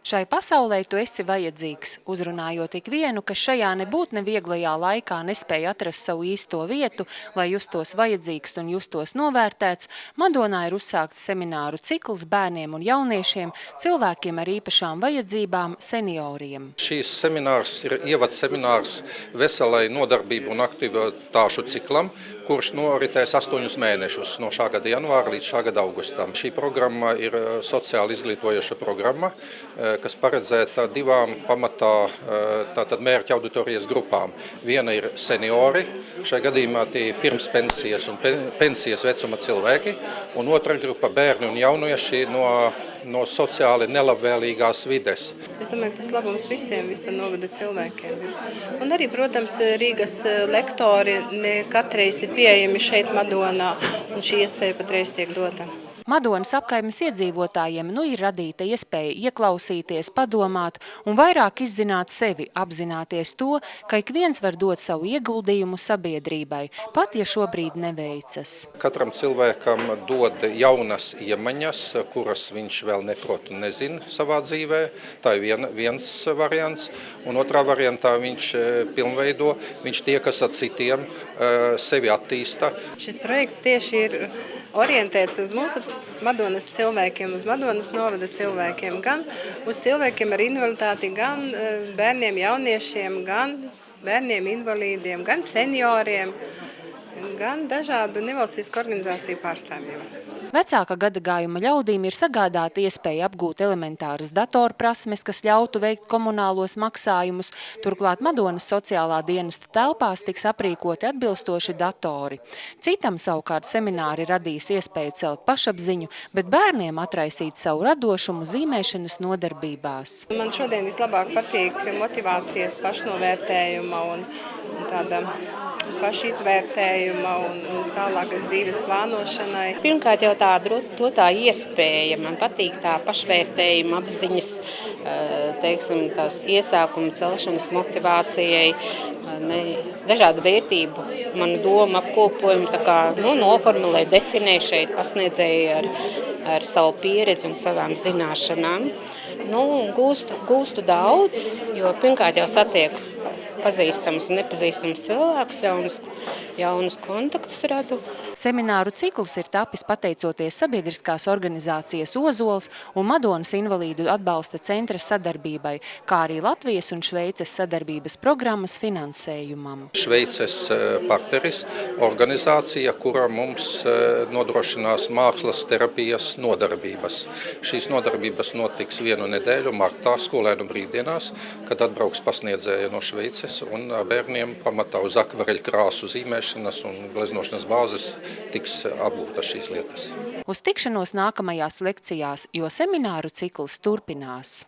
Šai pasaulē tu esi vajadzīgs, uzrunājot ikvienu, kas šajā nebūt nevieglajā laikā nespēja atrast savu īsto vietu, lai justos vajadzīgs un justos novērtēts. Madonā ir uzsākts semināru cikls bērniem un jauniešiem, cilvēkiem ar īpašām vajadzībām, senioriem. Šīs seminārs ir ievads seminārs veselai nodarbību un aktivitāšu ciklam, kurš noritēs 8 mēnešus no šā gada janvāra līdz šā gada augustam. Šī programma ir sociāli izglītojoša programma, kas paredzēta divām pamatā tātad mērķa auditorijas grupām. Viena ir seniori, šajā gadījumā tie pirms pensijas un pensijas vecuma cilvēki, un otra grupa bērni un jaunieši no sociāli nelabvēlīgās vides. Es domāju, ka tas labums visiem novada cilvēkiem. Un arī, protams, Rīgas lektori ne katreiz ir pieejami šeit Madonā, un šī iespēja patreiz tiek dota. Madonas apkaimes iedzīvotājiem ir radīta iespēja ieklausīties, padomāt un vairāk izzināt sevi, apzināties to, ka ik viens var dot savu ieguldījumu sabiedrībai, pat ja šobrīd neveicas. Katram cilvēkam dod jaunas iemaņas, kuras viņš vēl neprot un nezina savā dzīvē. Tā ir viens variants, un otrā variantā viņš pilnveido, viņš tiekas ar citiem, sevi attīsta. Šis projekts tieši ir orientēts uz mūsu Madonas cilvēkiem, uz Madonas novada cilvēkiem, gan uz cilvēkiem ar invaliditāti, gan bērniem, jauniešiem, gan bērniem invalīdiem, gan senioriem, gan dažādu nevalstisku organizāciju pārstāvjiem. Vecāka gadagājuma ļaudīm ir sagādāta iespēja apgūt elementāras datorprasmes, kas ļautu veikt komunālos maksājumus. Turklāt Madonas sociālā dienesta telpās tiks aprīkoti atbilstoši datori. Citam savukārt semināri radīs iespēju celt pašapziņu, bet bērniem atraisīt savu radošumu zīmēšanas nodarbībās. Man šodien vislabāk patīk motivācijas pašnovērtējuma un tāda pašizvērtējuma un tālākas dzīves plānošanai. Pirmkārt jau tā iespēja, man patīk tā pašvērtējuma apziņas, teiksim, tās iesākuma celšanas motivācijai, dažādu vērtību, manu domu apkopojumu, tā kā noformulē, definē šeit pasniedzēji ar savu pieredzi un savām zināšanām. Gūstu daudz, jo pirmkārt jau satieku pazīstams un nepazīstams cilvēks, jaunus kontaktus radu. Semināru cikls ir tapis pateicoties sabiedriskās organizācijas Ozols un Madonas invalīdu atbalsta centra sadarbībai, kā arī Latvijas un Šveices sadarbības programmas finansējumam. Šveices partneris, organizācija, kura mums nodrošinās mākslas terapijas nodarbības. Šīs nodarbības notiks 1 nedēļu martā skolēnu brīvdienās, kad atbrauks pasniedzēja no Šveices un bērniem pamatā uz akvareļu krāsu zīmēšanas un gleznošanas bāzes tiks apgūtas šīs lietas. Uz tikšanos nākamajās lekcijās, jo semināru cikls turpinās.